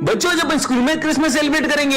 बच्चों जब स्कूल में क्रिसमस सेलिब्रेट करेंगे।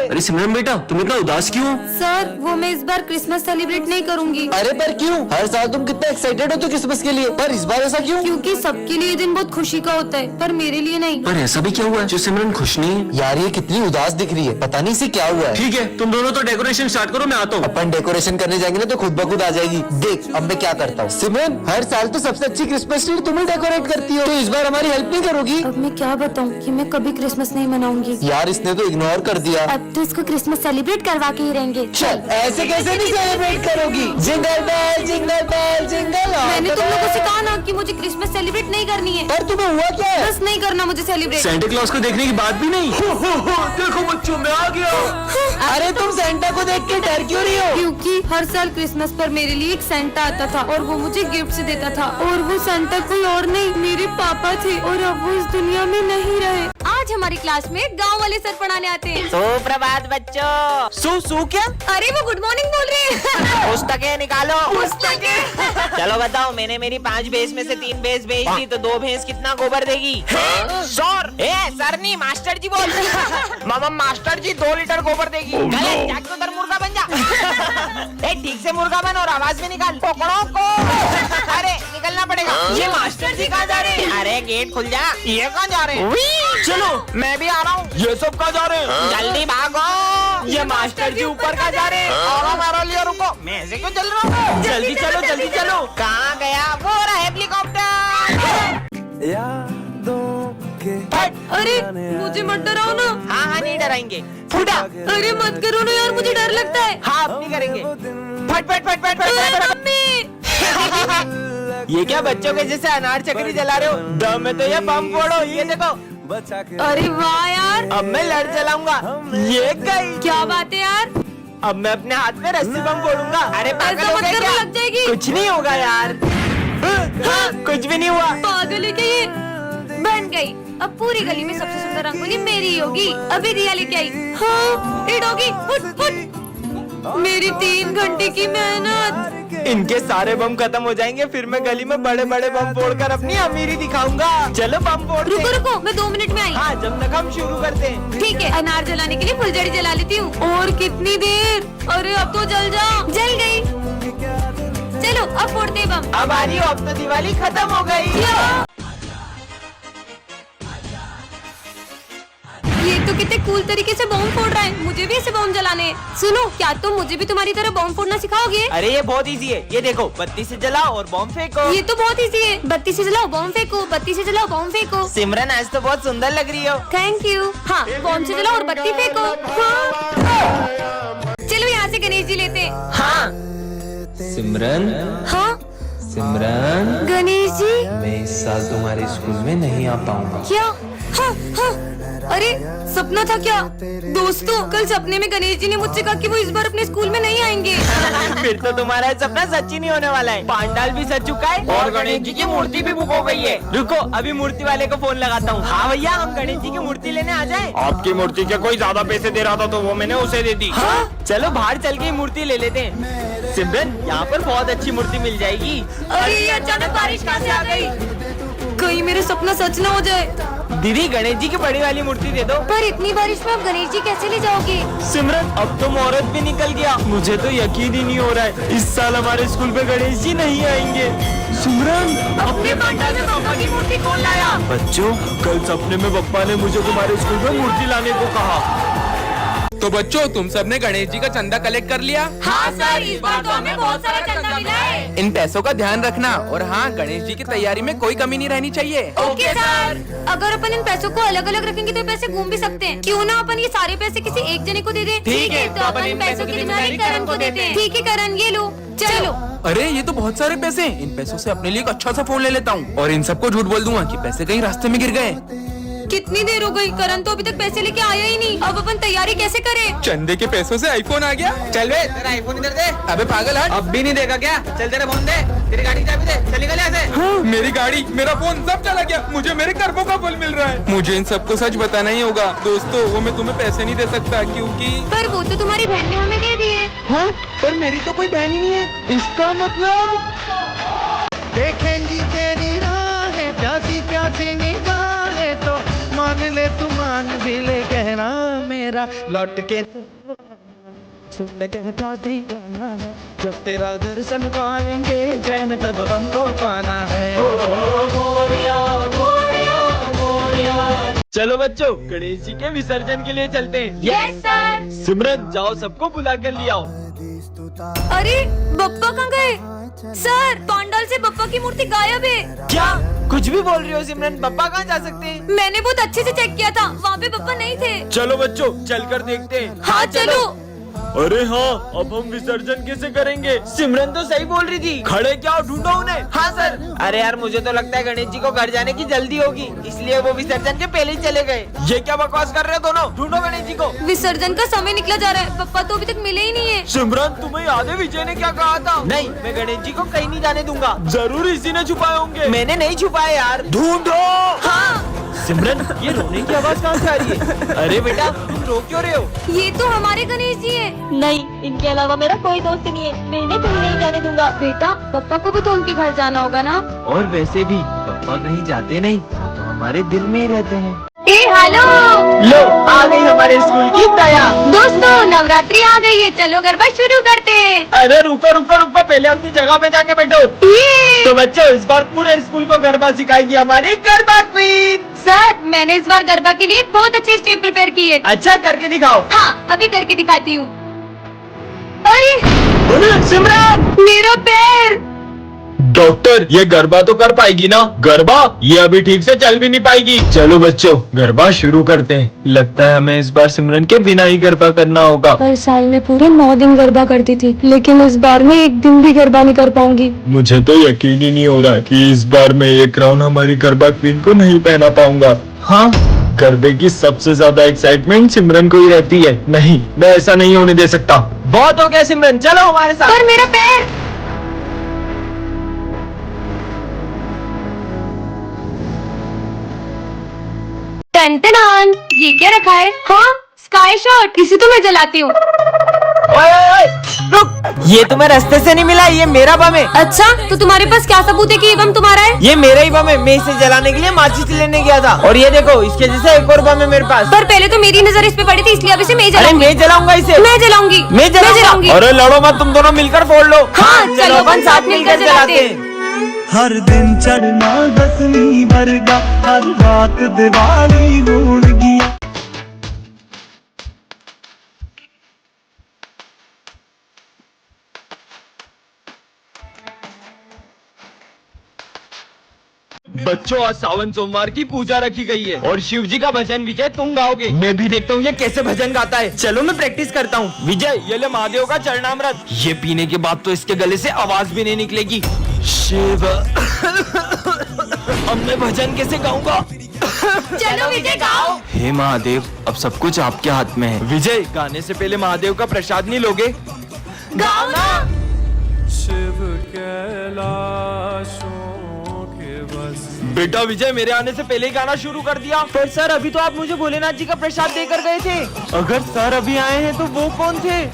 अरे सिमरन बेटा तुम इतना उदास क्यों हो? सर वो मैं इस बार क्रिसमस सेलिब्रेट नहीं करूंगी। अरे पर क्यों? हर साल तुम कितना एक्साइटेड हो तो क्रिसमस के लिए, पर इस बार ऐसा क्यों? क्योंकि सबके लिए ये दिन बहुत खुशी का होता है, पर मेरे लिए नहीं। पर ऐसा भी क्या हुआ है जो सिमरन खुश नहीं है? यार ये कितनी उदास दिख रही है, पता नहीं इसे क्या हुआ है। ठीक है तुम दोनों तो डेकोरेशन स्टार्ट करो, मैं आता हूँ। अपन डेकोरेशन करने जाएंगे ना तो खुद ब खुद आ जाएगी। देख अब मैं क्या करता हूँ। सिमरन हर साल तो सबसे अच्छी क्रिसमस ट्री तुम ही डेकोरेट करती हो, तो इस बार हमारी हेल्प नहीं करोगी? अब मैं क्या बताऊँ कि मैं कभी क्रिसमस नहीं मनाऊंगी। यार इसने तो इग्नोर कर दिया। अब तो इसको क्रिसमस सेलिब्रेट करवा के ही रहेंगे। चल ऐसे कैसे नहीं सेलिब्रेट करोगी? Jingle bell jingle bell jingle. मैंने तुम लोगों से कहा ना कि मुझे क्रिसमस सेलिब्रेट नहीं करनी है। पर तुम्हें हुआ क्या है? बस नहीं करना मुझे सेलिब्रेट। सेंटा क्लॉज को देखने की बात भी नहीं। देखो बच्चों मैं आ गया। अरे तुम सेंटा को देख के डर क्यों रही हो? क्योंकि हर साल क्रिसमस पर मेरे लिए एक सेंटा आता था और वो मुझे गिफ्ट देता था, और वो सेंटा कोई और नहीं मेरे पापा थे, और अब वो इस दुनिया में नहीं रहे। आज हमारी क्लास में गांव वाले सर पढ़ाने आते हैं। सुप्रभात बच्चों। सु क्या? अरे वो गुड मॉर्निंग बोल रहे हैं। पुस्तकें निकालो। पुस्तकें। चलो बताओ, मैंने मेरी 5 भैंस में से 3 भैंस बेच दी तो 2 भैंस कितना गोबर देगी? सर सर नहीं मास्टर जी बोल। मामा मास्टर जी 2 लीटर गोबर देगी। गलत, जाके उधर मुर्गा बन जा। ठीक से मुर्गा बन और आवाज भी निकाल। पकड़ो को। अरे निकलना पड़ेगा। ये मास्टर जी कहाँ जा रहे हैं? अरे गेट खुल जा। ये कहाँ जा रहे हैं? चलो मैं भी आ रहा हूँ। ये सब कहाँ जा रहे हैं? जल्दी भागो। ये मास्टर जी ऊपर कहाँ जा रहे हैं? और मेरा लिए रुको, मैं ऐसे क्यों चल रहा हूँ? जल्दी चलो जल्दी चलो। कहाँ गया वो रहा हेलीकॉप्टर? अरे मुझे मत डराओ ना। हाँ नहीं डराएंगे। फूटा। अरे मत करो ना यार, मुझे डर लगता है। हाँ अब नहीं करेंगे। फट फट फट फट फट। मम्मी। ये क्या बच्चों के जैसे अनार चक्री जला रहे हो? दम में तो ये बम फोड़ो। ये देखो। अरे वाह यार, अब मैं लड़ चलाऊंगा। ये गई। क्या बात है यार। अब मैं अपने हाथ में रस्सी बम फोड़ूंगा। अरे पागल ऐसा हो मत गए करो, क्या? लग जाएगी। कुछ नहीं होगा यार। हाँ, कुछ भी नहीं हुआ। पागल है क्या ये? बन गई। अब पूरी गली में सबसे सुंदर रंगोली मेरी ही होगी। अभी रिया लेके आई। हाँ ये डॉगी फुट फुट। मेरी 3 घंटे की मेहनत। इनके सारे बम खत्म हो जाएंगे, फिर मैं गली में बड़े बड़े बम फोड़कर अपनी अमीरी दिखाऊंगा। चलो बम फोड़ते हैं। रुको रुको, मैं 2 मिनट में आई। हाँ जब तक हम शुरू करते हैं। ठीक है, अनार जलाने के लिए फुलझड़ी जला लेती हूँ। और कितनी देर? अरे अब तो जल जा। जल गई। चलो अब फोड़ते हैं बम। अब आ रही हो, अब तो दिवाली खत्म हो गई। ये तो कितने कूल तरीके से बम फोड़ रहा है। मुझे भी ऐसे बम जलाने हैं। सुनो, क्या तुम मुझे भी तुम्हारी तरह बम फोड़ना सिखाओगे? अरे ये बहुत इजी है। ये देखो, बत्ती से जलाओ और बम फेंको। ये तो बहुत इजी है। बत्ती से जलाओ बम फेंको, बत्ती से जलाओ बम फेंको। सिमरन आज तो बहुत सुंदर लग रही हो। Thank you. हाँ बम से जलाओ और बत्ती फेंको। हाँ। चलो यहाँ से गणेश जी लेते हैं। हाँ सिमरन हाँ सिमरन गणेश जी। मैं इस साल तुम्हारे स्कूल में नहीं आ पाऊंगा। क्या? हाँ हाँ। अरे सपना था क्या? दोस्तों कल सपने में गणेश जी ने मुझसे कहा कि वो इस बार अपने स्कूल में नहीं आएंगे। फिर तो तुम्हारा सपना सच ही नहीं होने वाला है। पांडाल भी सज चुका है और गणेश जी की मूर्ति भी बुक हो गई है। रुको अभी मूर्ति वाले को फोन लगाता हूँ। हाँ भैया, हम गणेश जी की मूर्ति लेने आ जाएं। आपकी मूर्ति के कोई ज्यादा पैसे दे रहा था तो वो मैंने उसे दे दी। हाँ? चलो बाहर चल के मूर्ति ले लेते हैं। सिमरन यहाँ पर बहुत अच्छी मूर्ति मिल जाएगी। अरे अचानक बारिश कहाँ से आ गई? कहीं मेरा सपना सच ना हो जाए। दीदी गणेश जी की बड़ी वाली मूर्ति दे दो। पर इतनी बारिश में आप गणेश जी कैसे ले जाओगे? सिमरन अब तो मुहूर्त भी निकल गया। मुझे तो यकीन ही नहीं हो रहा है, इस साल हमारे स्कूल पे गणेश जी नहीं आएंगे। सिमरन अपने पंडाल में पापा की मूर्ति कौन लाया? बच्चों कल सपने में पप्पा ने मुझे तुम्हारे स्कूल में मूर्ति लाने को कहा। तो बच्चों तुम सबने गणेश जी का चंदा कलेक्ट कर लिया? हाँ सर, इस बार तो हमें बहुत सारा चंदा मिला है। इन पैसों का ध्यान रखना, और हाँ गणेश जी की तैयारी में कोई कमी नहीं रहनी चाहिए। Okay sir. अगर अपन इन पैसों को अलग अलग रखेंगे तो पैसे घूम भी सकते हैं। क्यों ना अपन ये सारे पैसे किसी एक जने को दे दें? ठीक है, तो अपन इन पैसों की जिम्मेदारी करण को देते हैं। ठीक है करण, ये लो। चलो। अरे ये तो बहुत सारे पैसे हैं। इन पैसों से अपने लिए एक अच्छा सा फोन ले लेता हूँ और इन सबको झूठ बोल दूंगा कि पैसे कहीं रास्ते में गिर गए। कितनी देर हो गई, करण तो अभी तक पैसे लेके आया ही नहीं। अब अपन तैयारी कैसे करें? चंदे के पैसों से आईफोन आ गया। चल बे, तेरा आईफोन इधर दे। अबे पागल हट। अब भी नहीं देगा क्या? चल तेरा फोन दे, तेरी गाड़ी की चाबी दे, चली गली ऐसे। हाँ, मेरी गाड़ी, मेरा फोन सब चला गया। मुझे मेरे कर्मों का फल मिल रहा है। मुझे इन सबको सच बताना ही होगा। दोस्तों वो मैं तुम्हें पैसे नहीं दे सकता क्योंकि पर वो तो तुम्हारी बहन ने हमें दे दिए। हाँ पर मेरी तो कोई बहन ही नहीं है। इसका मतलब देखेंगी तेरी राहें प्यासी प्यासी निगाहें तो मान ले तू मान भी ले कहना मेरा लौट के सुनने के दादी गाना है जब तेरा दर्शन पाएंगे चैन तब हमको पाना है मोरिया मोरिया मोरिया। चलो बच्चों गणेश जी के विसर्जन के लिए चलते हैं। Yes sir. सिमरन जाओ सबको बुला कर ले आओ। अरे बप्पा कहाँ गए? सर पंडाल से बप्पा की मूर्ति गायब है। क्या कुछ भी बोल रही हो सिमरन? पप्पा कहाँ जा सकते हैं? मैंने बहुत अच्छे से चेक किया था, वहाँ पे पप्पा नहीं थे। चलो बच्चों चलकर देखते हैं। हाँ चलो। अरे हाँ अब हम विसर्जन कैसे करेंगे? सिमरन तो सही बोल रही थी, खड़े क्या हो, ढूंढो उन्हें। हाँ सर। अरे यार मुझे तो लगता है गणेश जी को घर जाने की जल्दी होगी, इसलिए वो विसर्जन के पहले ही चले गए। ये क्या बकवास कर रहे हो दोनों? ढूंढो गणेश जी को। विसर्जन का समय निकला जा रहा है, पप्पा तो अभी तक मिले ही नहीं है। सिमरन तुम्हें याद है विजय ने क्या कहा था? नहीं मैं गणेश जी को कहीं नहीं जाने दूंगा। जरूर इसी ने छुपाए होंगे। मैंने नहीं छुपाया यार। ढूंढो। हाँ सिमरन ये रोने की आवाज कहाँ से आ रही है? अरे बेटा तुम रो क्यों रहे हो? ये तो हमारे गणेश जी है। नहीं, इनके अलावा मेरा कोई दोस्त नहीं है। मैं इन्हें कहीं नहीं जाने दूंगा। बेटा पप्पा को भी तो उनके घर जाना होगा ना। और वैसे भी पापा कहीं जाते नहीं, तो हमारे दिल में ही रहते हैं। हेलो लो आ गई हमारे स्कूल की दया। दोस्तों नवरात्रि आ गई है, चलो गरबा शुरू करते हैं। अरे रुको रुको रुको, पहले अपनी जगह पे जाके बैठो। तो बच्चों इस बार पूरे स्कूल को गरबा सिखाएगी हमारी गरबा क्वीन। सर मैंने इस बार गरबा के लिए बहुत अच्छी स्टेप प्रिपेयर की है। अच्छा करके दिखाओ। हाँ अभी करके दिखाती हूँ। अरे सिमरन मेरा पैर। डॉक्टर ये गरबा तो कर पाएगी ना? गरबा ये अभी ठीक से चल भी नहीं पाएगी। चलो बच्चों गरबा शुरू करते हैं। लगता है हमें इस बार सिमरन के बिना ही गरबा करना होगा। हर साल में पूरे 9 दिन गरबा करती थी, लेकिन इस बार मैं एक दिन भी गरबा नहीं कर पाऊंगी। मुझे तो यकीन ही नहीं हो रहा कि इस बार मैं ये क्राउन हमारी गरबा क्वीन को नहीं पहना पाऊंगा। हाँ गरबे की सबसे ज्यादा एक्साइटमेंट सिमरन को ही रहती है। नहीं मैं ऐसा नहीं होने दे सकता। बहुत हो गया सिमरन, चलो हमारे साथ। पर मेरा पैर। टन ये क्या रखा है? हाँ स्काई शॉट, इसी तो मैं जलाती हूँ। रुक, ये तुम्हें रास्ते से नहीं मिला, ये मेरा बम है। अच्छा तो तुम्हारे पास क्या सबूत है कि ये बम तुम्हारा है? ये मेरा ही बम है, मैं इसे जलाने के लिए माचिस लेने गया था। और ये देखो इसके जैसे एक और बम है मेरे पास। पर पहले तो मेरी नजर इस पे पड़ी थी, इसलिए अब इसे मैं अरे जलाऊंगी। मैं जलाऊंगा इसे। मैं जलाऊंगी। मैं जलाऊंगी। अरे लड़ो मत, तुम दोनों मिलकर फोड़ लो। हाँ, चलो अपन साथ मिलकर जलाते हैं। हर दिन चढ़ना 10वीं वर्गा, हर रात दिवाली ढूंढ गया। बच्चों आज सावन सोमवार की पूजा रखी गई है और शिव जी का भजन विजय तुम गाओगे। मैं भी देखता हूँ ये कैसे भजन गाता है। चलो मैं प्रैक्टिस करता हूँ। विजय ये ले महादेव का चरणामृत। ये पीने के बाद तो इसके गले से आवाज भी नहीं निकलेगी। शिव अब मैं भजन कैसे गाऊंगा? चलो विजय गाओ। हे महादेव अब सब कुछ आपके हाथ में है। विजय गाने से पहले महादेव का प्रसाद नहीं लोगे? गाओ ना। शिव कैलाशों के बस। बेटा विजय मेरे आने से पहले ही गाना शुरू कर दिया। पर सर अभी तो आप मुझे भोलेनाथ जी का प्रसाद देकर गए थे। अगर सर अभी आए हैं तो वो कौन थे?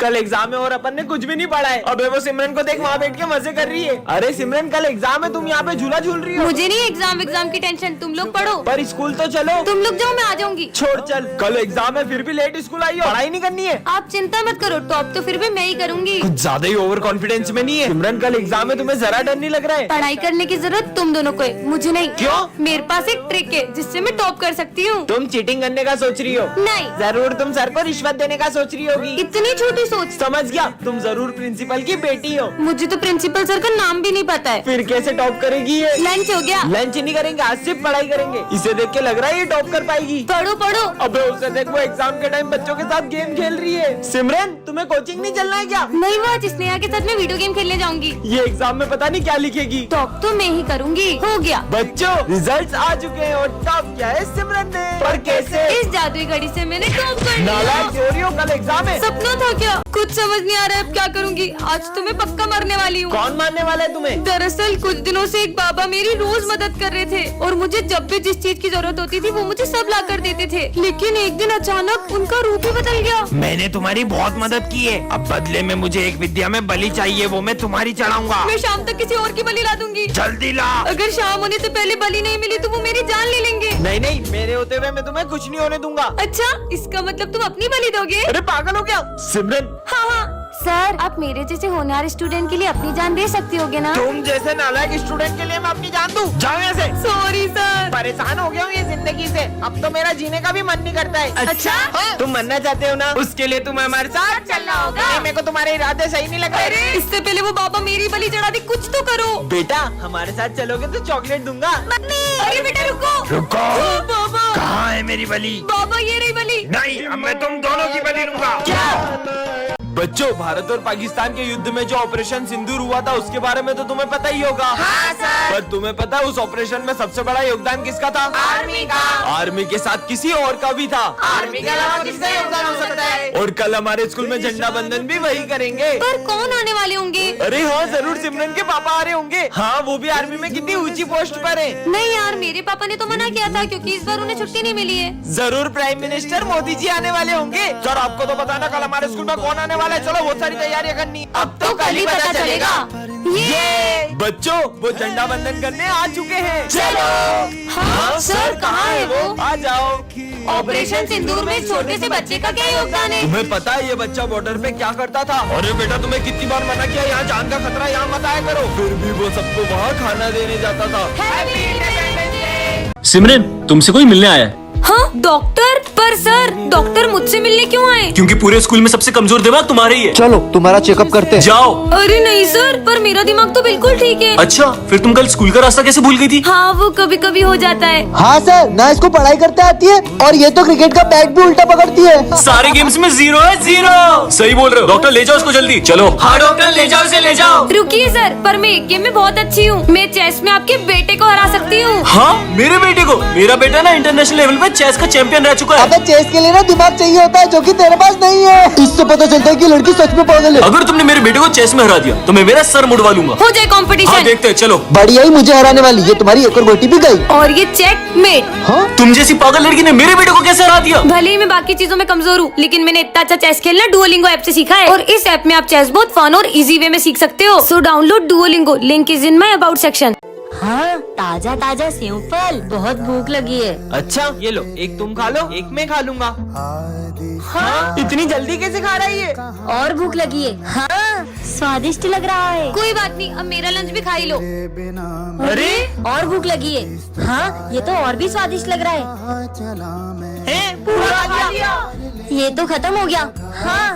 कल एग्जाम है और अपन ने कुछ भी नहीं पढ़ा है। अबे वो सिमरन को देख वहाँ बैठ के मजे कर रही है। अरे सिमरन कल एग्जाम है, तुम यहाँ पे झूला झूल रही हो। मुझे नहीं एग्जाम की टेंशन, तुम लोग पढ़ो। पर स्कूल तो चलो। तुम लोग जाओ मैं आ जाऊंगी। छोड़ चल, कल एग्जाम है फिर भी लेट स्कूल आई हो। पढ़ाई नहीं करनी है। आप चिंता मत करो, टॉप तो फिर भी मैं ही करूंगी। कुछ ज्यादा ही ओवर कॉन्फिडेंस में नहीं है? सिमरन कल एग्जाम है, तुम्हें जरा डर नहीं लग रहा है? पढ़ाई करने की जरूरत तुम दोनों को है, मुझे नहीं। क्यों? मेरे पास एक ट्रिक है जिससे मैं टॉप कर सकती हूँ। तुम चीटिंग करने का सोच रही हो? नहीं। जरूर तुम सर को रिश्वत देने का सोच रही होगी। इतनी छोटी सोच। समझ गया, तुम जरूर प्रिंसिपल की बेटी हो। मुझे तो प्रिंसिपल सर का नाम भी नहीं पता है। फिर कैसे टॉप करेगी ये? लंच हो गया। लंच नहीं करेंगे, आज सिर्फ पढ़ाई करेंगे। इसे देख के लग रहा है ये टॉप कर पाएगी। पढ़ो पढ़ो। अबे उसे देख, वो एग्जाम के टाइम बच्चों के साथ गेम खेल रही है। सिमरन तुम्हें कोचिंग नहीं चलना है क्या? नहीं, वो आज स्नेहा के साथ मैं वीडियो गेम खेलने जाऊंगी। ये एग्जाम में पता नहीं क्या लिखेगी। टॉप तो मैं ही करूंगी। हो गया। बच्चों रिजल्ट्स आ चुके हैं और टॉप किया है सिमरन ने। पर कैसे? इस जादुई घड़ी से मैंने टॉप कर लिया। नालायक चोरी हो, कल एग्जाम है। सपना था क्या? कुछ समझ नहीं आ रहा है अब क्या करूँगी। आज तो मैं पक्का मरने वाली हूँ। कौन मारने वाला है तुम्हें? दरअसल कुछ दिनों से एक बाबा मेरी रोज मदद कर रहे थे और मुझे जब भी जिस चीज की जरूरत होती थी वो मुझे सब ला कर देते थे, लेकिन एक दिन अचानक उनका रूप ही बदल गया। मैंने तुम्हारी बहुत मदद की है, अब बदले में मुझे एक विद्या में बलि चाहिए, वो मैं तुम्हारी चढ़ाऊंगा। मैं शाम तक किसी और की बलि ला दूंगी। जल्दी ला। अगर शाम होने से पहले बलि नहीं मिली तो वो मेरी जान ले लेंगे। नहीं नहीं, मेरे होते हुए मैं तुम्हें कुछ नहीं होने दूंगा। अच्छा, इसका मतलब तुम अपनी बलि दोगे? अरे पागल हो क्या सिमरन? हाँ सर, आप मेरे जैसे होनहार स्टूडेंट के लिए अपनी जान दे सकती होगे ना? तुम जैसे नालायक स्टूडेंट के लिए मैं अपनी जान दूं? जाओ यहाँ से। Sorry sir. परेशान हो गया हूँ ये जिंदगी से, अब तो मेरा जीने का भी मन नहीं करता है। अच्छा? हाँ? तुम मरना चाहते हो ना, उसके लिए तुम्हें हमारे साथ चलना होगा। मेरे को तुम्हारे इरादे सही नहीं लग रहे। इससे पहले वो बाबा मेरी बलि चढ़ा दे, कुछ तो करो। बेटा हमारे साथ चलोगे तो चॉकलेट दूंगा। अरे बेटा रुको। रुको। ओ, बाबा। कहाँ है मेरी बलि? बाबा ये रही बलि। नहीं, अब मैं तुम दोनों की बलि लूंगा। क्या? बच्चों, भारत और पाकिस्तान के युद्ध में जो ऑपरेशन सिंदूर हुआ था उसके बारे में तो तुम्हें पता ही होगा। हाँ सर। पर तुम्हें पता है उस ऑपरेशन में सबसे बड़ा योगदान किसका था? आर्मी का। आर्मी के साथ किसी और का भी था। आर्मी के अलावा किसका योगदान हो सकता है? और कल हमारे स्कूल में झंडा बंधन भी वही करेंगे। पर कौन आने वाले होंगे? अरे हाँ, जरूर सिमरन के पापा आ रहे होंगे। हाँ, वो भी आर्मी में कितनी ऊंची पोस्ट पर है। नहीं यार, मेरे पापा ने तो मना किया था क्योंकि इस बार उन्हें छुट्टी नहीं मिली है। जरूर प्राइम मिनिस्टर मोदी जी आने वाले होंगे। सर आपको तो पता ना कल हमारे स्कूल में कौन आने वाला है। चलो बहुत सारी तैयारियां करनी। अब तो कल ही पता चलेगा। ये बच्चों, वो झंडा बंधन करने आ चुके हैं। चलो। हाँ सर, कहाँ है वो? आ जाओ। ऑपरेशन सिंदूर में इस छोटे से बच्चे का क्या योगदान है? तुम्हें पता है ये बच्चा बॉर्डर पे क्या करता था? अरे बेटा, तुम्हें कितनी बार मना किया यहाँ जान का खतरा, यहाँ मत आया करो। फिर भी वो सबको वहाँ खाना देने जाता था। Happy independence day. सिमरन, तुमसे कोई मिलने आया है। हाँ डॉक्टर, पर सर डॉक्टर मुझसे मिलने क्यों आए? क्योंकि पूरे स्कूल में सबसे कमजोर दिमाग तुम्हारा ही है। चलो तुम्हारा चेकअप करते हैं। जाओ। अरे नहीं सर, पर मेरा दिमाग तो बिल्कुल ठीक है। अच्छा, फिर तुम कल स्कूल का रास्ता कैसे भूल गई थी? हाँ वो कभी कभी हो जाता है। हाँ सर, ना इसको पढ़ाई करते आती है और ये तो क्रिकेट का बैट भी उल्टा पकड़ती है। सारे गेम्स में 0 है, 0। सही बोल रहे हो। डॉक्टर ले जाओ उसको जल्दी। चलो। हाँ डॉक्टर, ले जाओ इसे, ले जाओ। रुकिए सर, पर मैं एक गेम में बहुत अच्छी हूँ। मैं चेस में आपके बेटे को हरा सकती हूँ। हाँ, मेरे बेटे को? मेरा बेटा ना इंटरनेशनल लेवल पे चेस का चैंपियन रह चुका है। अबे चेस के लिए ना दिमाग चाहिए होता है जो कि तेरे पास नहीं है। इससे पता चलता है कि लड़की सच में पागल है। अगर तुमने मेरे बेटे को चेस में हरा दिया तो मैं मेरा सर मुड़वा लूंगा। हो जाए हाँ कंपटीशन। देखते हैं, चलो। बढ़िया ही मुझे हराने वाली, ये तुम्हारी एक और गोटी भी गई। और ये चेकमेट। हाँ? तुम जैसी पागल लड़की ने मेरे बेटे को कैसे हरा दिया? भले ही मैं बाकी चीजों में कमजोर हूँ, लेकिन मैंने इतना अच्छा चेस खेलना डुओलिंगो ऐप से सीखा है। और इस ऐप में आप चेस बहुत फन और इजी वे में सीख सकते हो। So download Duolingo, link is in my about section. हाँ, ताजा ताजा सेव फल, बहुत भूख लगी है। अच्छा ये लो, एक तुम खा लो, एक मैं खा लूंगा। हाँ? इतनी जल्दी कैसे खा रही है? और भूख लगी है। हाँ, स्वादिष्ट लग रहा है। कोई बात नहीं, अब मेरा लंच भी खा ही लो। अरे और भूख लगी है। हाँ, ये तो और भी स्वादिष्ट लग रहा है। पूरा खा लिया। ये तो खत्म हो गया। हाँ,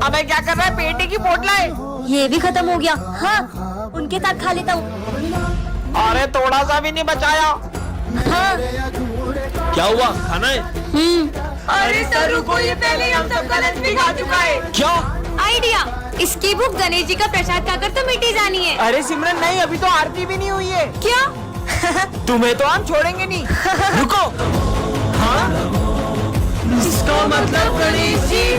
अबे क्या कर रहा है? पेटे की पोटला है। ये भी खत्म हो गया। हाँ, उनके साथ खा लेता हूँ। अरे थोड़ा सा भी नहीं बचाया। हाँ। क्या हुआ? खाना है? अरे सर रुको, ये पहले ही हम सबका लंच भी खा चुका है। क्या आइडिया, इसकी भूख गणेश जी का प्रसाद खाकर तो मिटी जानी है। अरे सिमरन नहीं, अभी तो आरती भी नहीं हुई है। क्या? तुम्हें तो हम छोड़ेंगे नहीं। रुको। हाँ? इसका मतलब गणेश जी